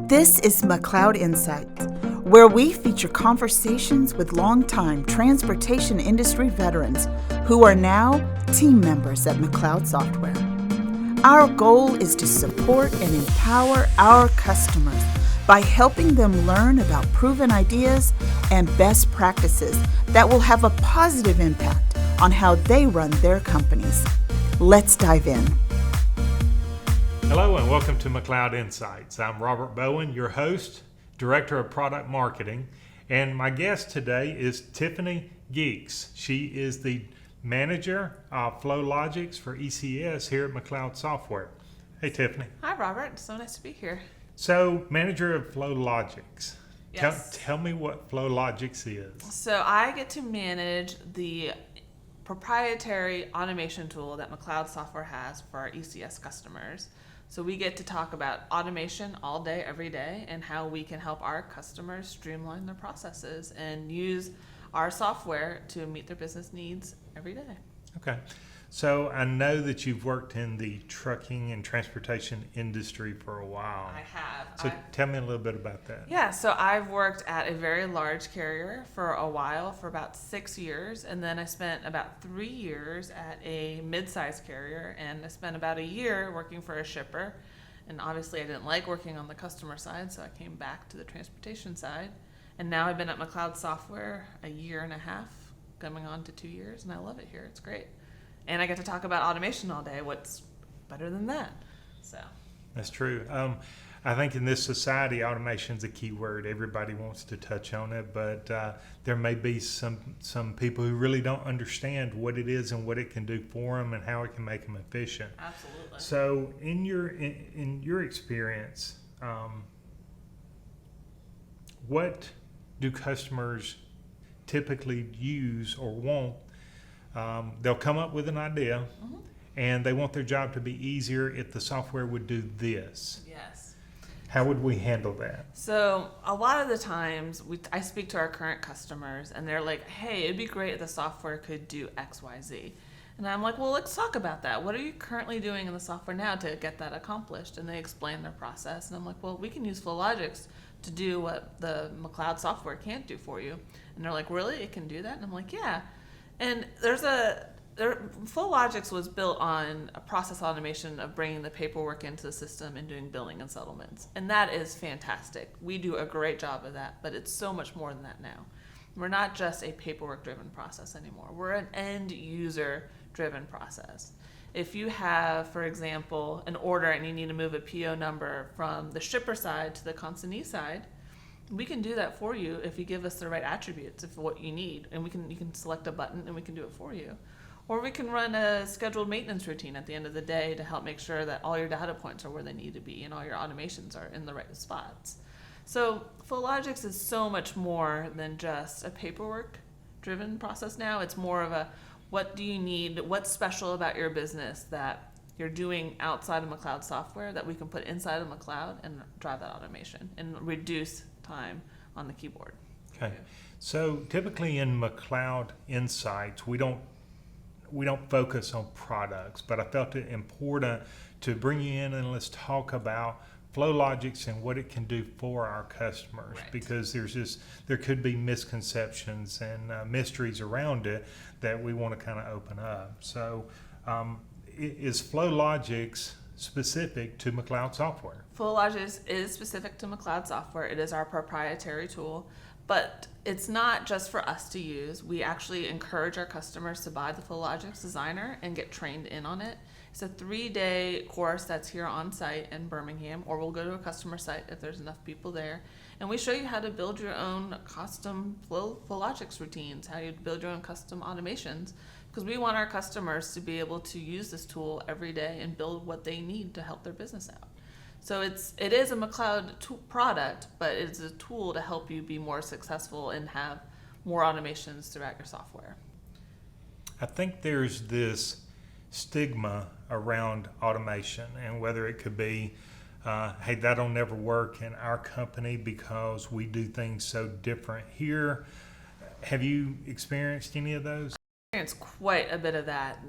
This is McLeod Insights, where we feature conversations with longtime transportation industry veterans who are now team members at McLeod Software. Our goal is to support and empower our customers by helping them learn about proven ideas and best practices that will have a positive impact on how they run their companies. Let's dive in. Hello and welcome to McLeod Insights. I'm Robert Bowen, your host, Director of Product Marketing, and my guest today is Tiffany Giekes. She is the Manager of FlowLogix for ECS here at McLeod Software. Hey Tiffany. Hi Robert, so nice to be here. So, Manager of FlowLogix. Yes. Tell me what FlowLogix is. So I get to manage the proprietary automation tool that McLeod Software has for our ECS customers. So we get to talk about automation all day, every day, and how we can help our customers streamline their processes and use our software to meet their business needs every day. Okay. So I know that you've worked in the trucking and transportation industry for a while. I have. So tell me a little bit about that. Yeah, so I've worked at a very large carrier for a while, for about 6 years, and then I spent about 3 years at a mid-sized carrier, and I spent about a year working for a shipper. And obviously I didn't like working on the customer side, so I came back to the transportation side. And now I've been at McLeod Software a year and a half, coming on to 2 years, and I love it here. It's great. And I get to talk about automation all day. What's better than that? So that's true. I think in this society, automation is a key word. Everybody wants to touch on it, but there may be some people who really don't understand what it is and what it can do for them and how it can make them efficient. Absolutely. So, in your experience, what do customers typically use or want? They'll come up with an idea, and they want their job to be easier if the software would do this. Yes. How would we handle that? So a lot of the times I speak to our current customers and they're like, hey, it'd be great if the software could do X, Y, Z. And I'm like, well, let's talk about that. What are you currently doing in the software now to get that accomplished? And they explain their process. And I'm like, well, we can use FlowLogix to do what the McLeod software can't do for you. And they're like, really? It can do that? And I'm like, yeah. And FlowLogix was built on a process automation of bringing the paperwork into the system and doing billing and settlements. And that is fantastic. We do a great job of that, but it's so much more than that now. We're not just a paperwork-driven process anymore. We're an end-user-driven process. If you have, for example, an order and you need to move a PO number from the shipper side to the consignee side, we can do that for you if you give us the right attributes of what you need, and you can select a button and we can do it for you. Or we can run a scheduled maintenance routine at the end of the day to help make sure that all your data points are where they need to be and all your automations are in the right spots. So FlowLogix is so much more than just a paperwork-driven process now. It's more of a, what do you need, what's special about your business that you're doing outside of McLeod software that we can put inside of McLeod and drive that automation and reduce time on the keyboard. Okay. So typically in McLeod Insights, we don't focus on products, but I felt it important to bring you in and let's talk about FlowLogix and what it can do for our customers, right, because there could be misconceptions and mysteries around it that we want to kind of open up. So is FlowLogix specific to McLeod Software? FlowLogix is specific to McLeod Software. It is our proprietary tool, but it's not just for us to use. We actually encourage our customers to buy the FlowLogix Designer and get trained in on it. It's a 3-day course that's here on site in Birmingham, or we'll go to a customer site if there's enough people there. And we show you how to build your own custom FlowLogix routines, how you build your own custom automations, because we want our customers to be able to use this tool every day and build what they need to help their business out. So it is a McLeod product, but it's a tool to help you be more successful and have more automations throughout your software. I think there's this stigma around automation, and whether it could be, hey, that'll never work in our company because we do things so different here. Have you experienced any of those? Quite a bit of that.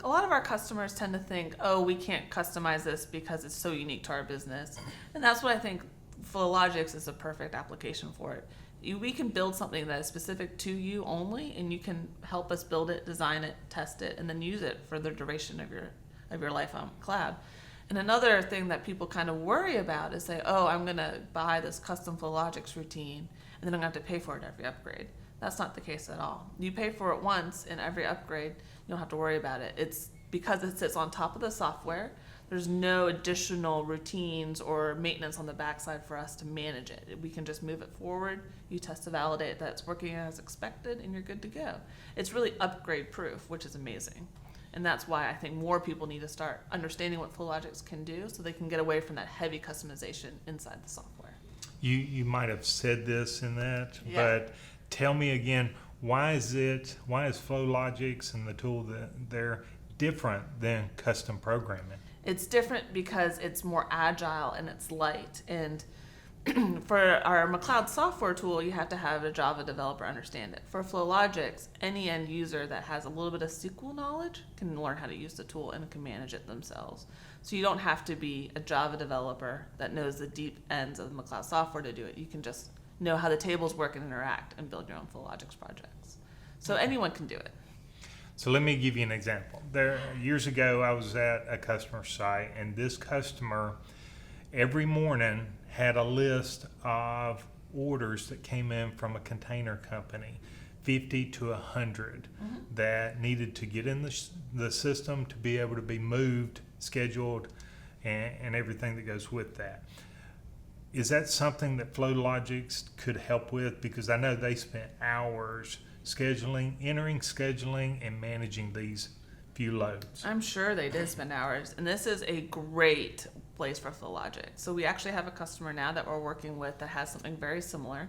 A lot of our customers tend to think, oh, we can't customize this because it's so unique to our business. And that's what I think FlowLogix is a perfect application for it. We can build something that is specific to you only, and you can help us build it, design it, test it, and then use it for the duration of your life on cloud. And another thing that people kind of worry about is say, oh, I'm going to buy this custom FlowLogix routine, and then I'm going to have to pay for it every upgrade. That's not the case at all. You pay for it once, and every upgrade, you don't have to worry about it. It's because it sits on top of the software. There's no additional routines or maintenance on the backside for us to manage it. We can just move it forward. You test to validate that it's working as expected, and you're good to go. It's really upgrade proof, which is amazing. And that's why I think more people need to start understanding what FlowLogix can do so they can get away from that heavy customization inside the software. You might have said this in that, Yeah. but tell me again, why is FlowLogix and the tool that they're different than custom programming? It's different because it's more agile and it's light. And for our McLeod Software tool, you have to have a Java developer understand it. For FlowLogix, any end user that has a little bit of SQL knowledge can learn how to use the tool and can manage it themselves. So you don't have to be a Java developer that knows the deep ends of McLeod Software to do it. You can just know how the tables work and interact and build your own FlowLogix projects. So anyone can do it. So let me give you an example. Years ago, I was at a customer site, and this customer every morning had a list of orders that came in from a container company, 50 to 100, that needed to get in the system to be able to be moved, scheduled, and everything that goes with that. Is that something that FlowLogix could help with? Because I know they spent hours entering scheduling, and managing these few loads. I'm sure they did spend hours, and this is a great place for FlowLogix. So we actually have a customer now that we're working with that has something very similar.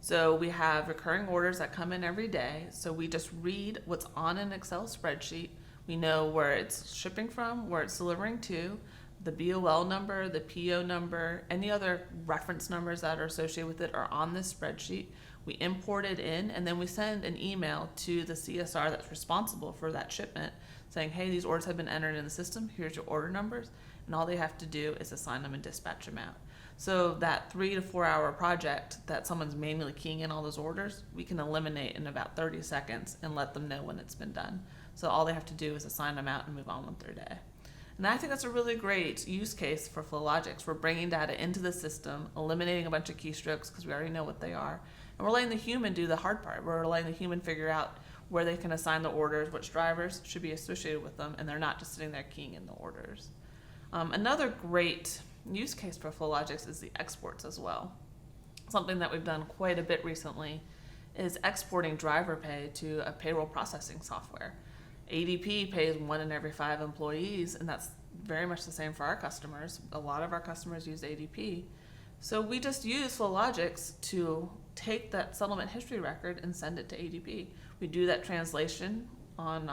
So we have recurring orders that come in every day. So we just read what's on an Excel spreadsheet. We know where it's shipping from, where it's delivering to, the BOL number, the PO number, any other reference numbers that are associated with it are on this spreadsheet. We import it in, and then we send an email to the CSR that's responsible for that shipment saying, hey, these orders have been entered in the system. Here's your order numbers. And all they have to do is assign them and dispatch them out. So that 3 to 4 hour project that someone's manually keying in all those orders, we can eliminate in about 30 seconds and let them know when it's been done. So all they have to do is assign them out and move on with their day. And I think that's a really great use case for FlowLogix. We're bringing data into the system, eliminating a bunch of keystrokes because we already know what they are. And we're letting the human do the hard part. We're letting the human figure out where they can assign the orders, which drivers should be associated with them, and they're not just sitting there keying in the orders. Another great use case for FlowLogix is the exports as well. Something that we've done quite a bit recently is exporting driver pay to a payroll processing software. ADP pays 1 in every 5 employees, and that's very much the same for our customers. A lot of our customers use ADP. So we just use FlowLogix to take that settlement history record and send it to ADP. We do that translation on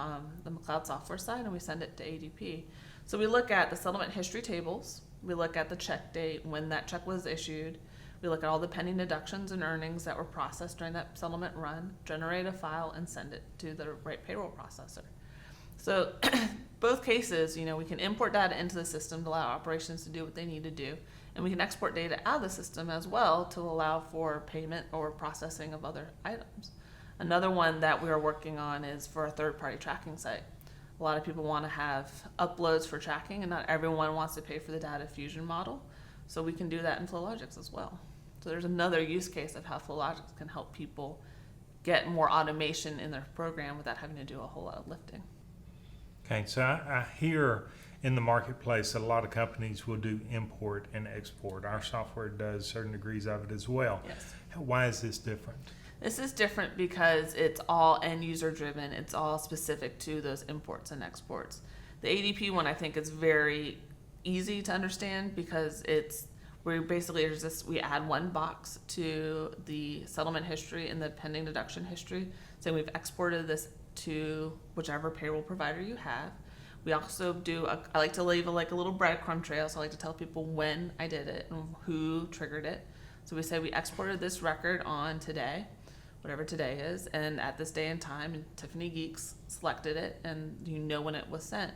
the McLeod Software side, and we send it to ADP. So we look at the settlement history tables, we look at the check date, when that check was issued, we look at all the pending deductions and earnings that were processed during that settlement run, generate a file, and send it to the right payroll processor. So both cases, we can import data into the system to allow operations to do what they need to do, and we can export data out of the system as well to allow for payment or processing of other items. Another one that we are working on is for a third-party tracking site. A lot of people want to have uploads for tracking, and not everyone wants to pay for the data fusion model, so we can do that in FlowLogix as well. So there's another use case of how FlowLogix can help people get more automation in their program without having to do a whole lot of lifting. Okay, so I hear in the marketplace that a lot of companies will do import and export. Our software does certain degrees of it as well. Yes. Why is this different? This is different because it's all end user driven. It's all specific to those imports and exports. The ADP one I think is very easy to understand because we add one box to the settlement history and the pending deduction history, saying we've exported this to whichever payroll provider you have. We also I like to leave a little breadcrumb trail, so I like to tell people when I did it and who triggered it. So we say we exported this record on today. whatever today is, and at this day and time, and Tiffany Giekes selected it, and you know when it was sent.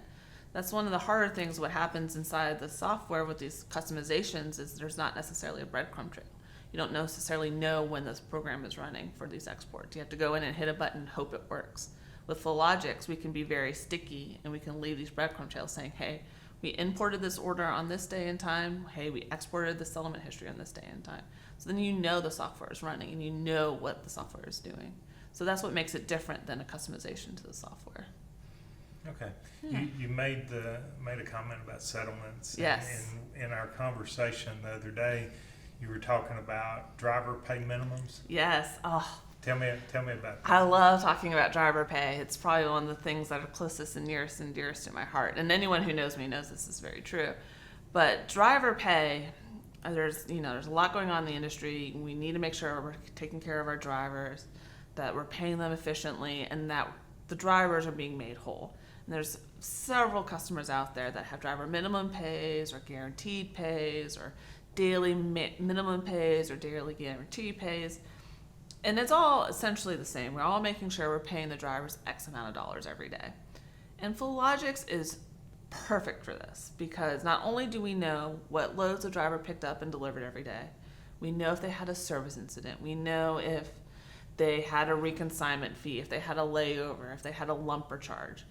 That's one of the harder things. What happens inside the software with these customizations is there's not necessarily a breadcrumb trail. You don't necessarily know when this program is running for these exports. You have to go in and hit a button and hope it works. With FlowLogix, we can be very sticky, and we can leave these breadcrumb trails saying, hey, we imported this order on this day and time. Hey, we exported the settlement history on this day and time. So then you know the software is running, and you know what the software is doing. So that's what makes it different than a customization to the software. Okay. Yeah. You made a comment about settlements. Yes. In our conversation the other day, you were talking about driver pay minimums. Yes. Oh, Tell me about that. I love talking about driver pay. It's probably one of the things that are closest and nearest and dearest to my heart. And anyone who knows me knows this is very true. But driver pay, there's a lot going on in the industry. We need to make sure we're taking care of our drivers, that we're paying them efficiently, and that the drivers are being made whole. And there's several customers out there that have driver minimum pays or guaranteed pays or daily minimum pays or daily guarantee pays. And it's all essentially the same. We're all making sure we're paying the drivers X amount of dollars every day. And FlowLogix is perfect for this because not only do we know what loads the driver picked up and delivered every day, we know if they had a service incident, we know if they had a reconsignment fee, if they had a layover, if they had a lumper charge.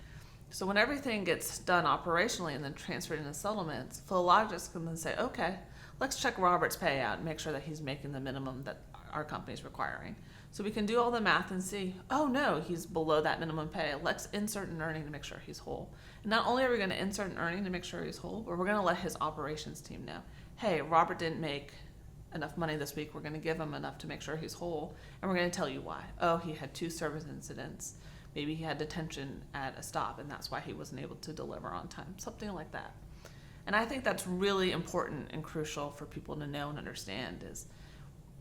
So when everything gets done operationally and then transferred into settlements, FlowLogix can then say, okay, let's check Robert's payout and make sure that he's making the minimum that our company's requiring. So we can do all the math and see, oh no, he's below that minimum pay. Let's insert an earning to make sure he's whole. And not only are we going to insert an earning to make sure he's whole, but we're going to let his operations team know, hey, Robert didn't make enough money this week. We're going to give him enough to make sure he's whole. And we're going to tell you why. Oh, he had 2 service incidents. Maybe he had detention at a stop, and that's why he wasn't able to deliver on time. Something like that. And I think that's really important and crucial for people to know and understand is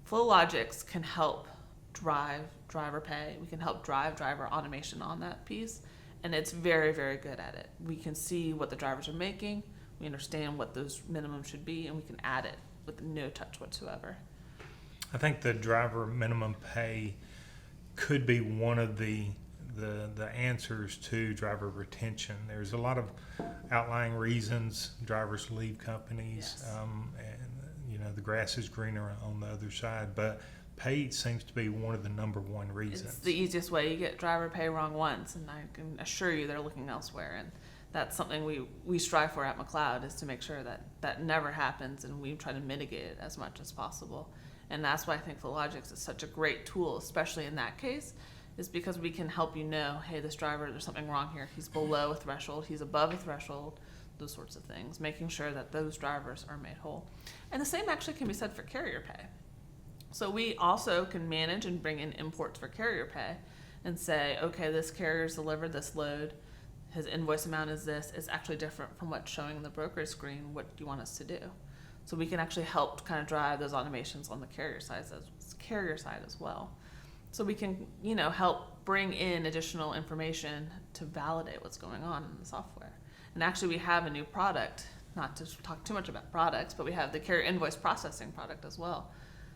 FlowLogix can help drive driver pay. We can help drive driver automation on that piece. And it's very, very good at it. We can see what the drivers are making. We understand what those minimums should be, and we can add it with no touch whatsoever. I think the driver minimum pay could be one of the answers to driver retention. There's a lot of outlying reasons drivers leave companies, Yes. And the grass is greener on the other side, but pay seems to be one of the number one reasons. It's the easiest way. You get driver pay wrong once, and I can assure you they're looking elsewhere. And that's something we strive for at McLeod, is to make sure that that never happens, and we try to mitigate it as much as possible. And that's why I think FlowLogix is such a great tool, especially in that case, is because we can help you know, hey, this driver, there's something wrong here. He's below a threshold. He's above a threshold. Those sorts of things, making sure that those drivers are made whole. And the same actually can be said for carrier pay. So we also can manage and bring in imports for carrier pay and say, okay, this carrier's delivered this load. His invoice amount is this. It's actually different from what's showing in the brokerage screen. What do you want us to do? So we can actually help kind of drive those automations on the carrier side as well. So we can, help bring in additional information to validate what's going on in the software. And actually we have a new product, not to talk too much about products, but we have the carrier invoice processing product as well,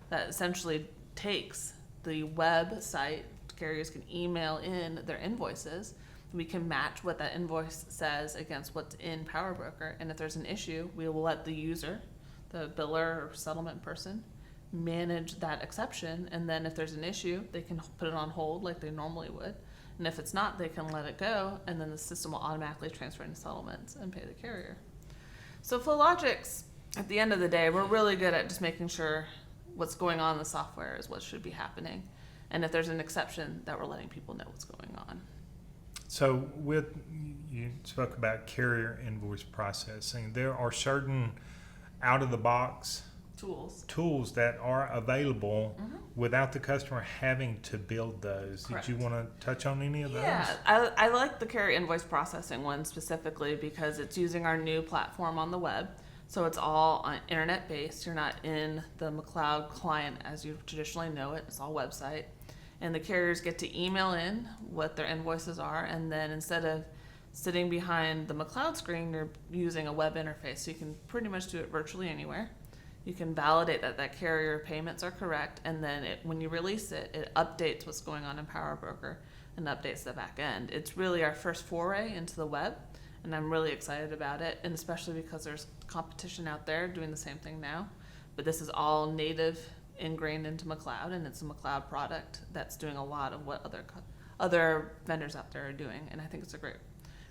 that essentially takes the website, carriers can email in their invoices. We can match what that invoice says against what's in PowerBroker. And if there's an issue, we will let the user, the biller or settlement person, manage that exception. And then if there's an issue, they can put it on hold like they normally would. And if it's not, they can let it go, and then the system will automatically transfer into settlements and pay the carrier. So FlowLogix, at the end of the day, we're really good at just making sure what's going on in the software is what should be happening. And if there's an exception, that we're letting people know what's going on. So you spoke about carrier invoice processing. There are certain out-of-the-box tools that are available without the customer having to build those. Correct. Did you want to touch on any of those? Yeah, I like the carrier invoice processing one specifically because it's using our new platform on the web. So it's all internet-based. You're not in the McLeod client as you traditionally know it. It's all website. And the carriers get to email in what their invoices are, and then instead of sitting behind the McLeod screen, you're using a web interface. So you can pretty much do it virtually anywhere. You can validate that carrier payments are correct, and then when you release it, it updates what's going on in Power Broker and updates the back end. It's really our first foray into the web, and I'm really excited about it, and especially because there's competition out there doing the same thing now. But this is all native, ingrained into McLeod, and it's a McLeod product that's doing a lot of what other vendors out there are doing, and I think it's a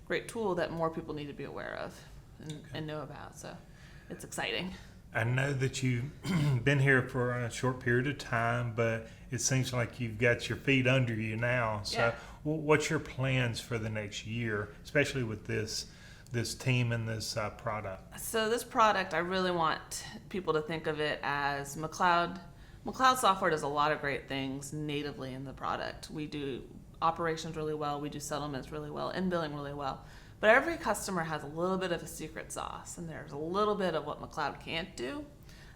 great tool that more people need to be aware of and know about. So it's exciting. I know that you've been here for a short period of time, but it seems like you've got your feet under you now. So Yeah. What's your plans for the next year, especially with this team and this product? So this product, I really want people to think of it as McLeod. McLeod Software does a lot of great things natively in the product. We do operations really well, we do settlements really well, and billing really well. But every customer has a little bit of a secret sauce, and there's a little bit of what McLeod can't do.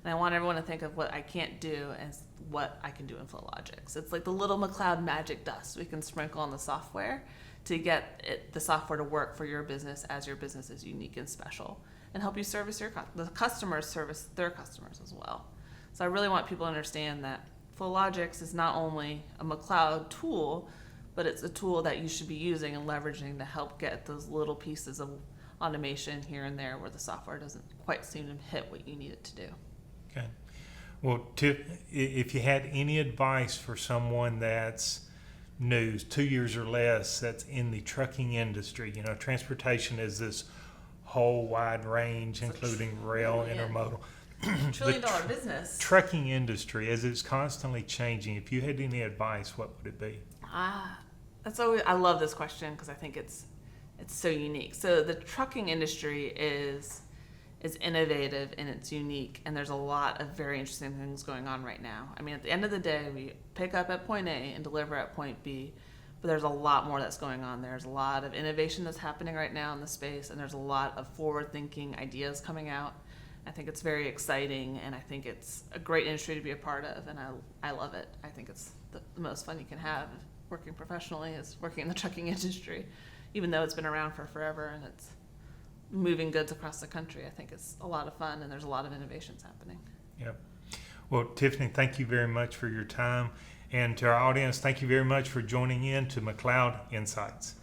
And I want everyone to think of what I can't do as what I can do in FlowLogix. It's like the little McLeod magic dust we can sprinkle on the software to get the software to work for your business as your business is unique and special, and help you service the customers service their customers as well. So I really want people to understand that FlowLogix is not only a McLeod tool, but it's a tool that you should be using and leveraging to help get those little pieces of automation here and there where the software doesn't quite seem to hit what you need it to do. Okay. Well, if you had any advice for someone that's new, 2 years or less, that's in the trucking industry, transportation is this whole wide range, including rail, intermodal. $1 trillion business. Trucking industry, as it's constantly changing, if you had any advice, what would it be? I love this question because I think it's so unique. So the trucking industry is innovative and it's unique, and there's a lot of very interesting things going on right now. I mean, at the end of the day, we pick up at point A and deliver at point B, but there's a lot more that's going on. There's a lot of innovation that's happening right now in the space, and there's a lot of forward-thinking ideas coming out. I think it's very exciting, and I think it's a great industry to be a part of, and I love it. I think it's the most fun you can have working professionally is working in the trucking industry, even though it's been around for forever and it's moving goods across the country. I think it's a lot of fun, and there's a lot of innovations happening. Yep. Well, Tiffany, thank you very much for your time. And to our audience, thank you very much for joining in to McLeod Insights.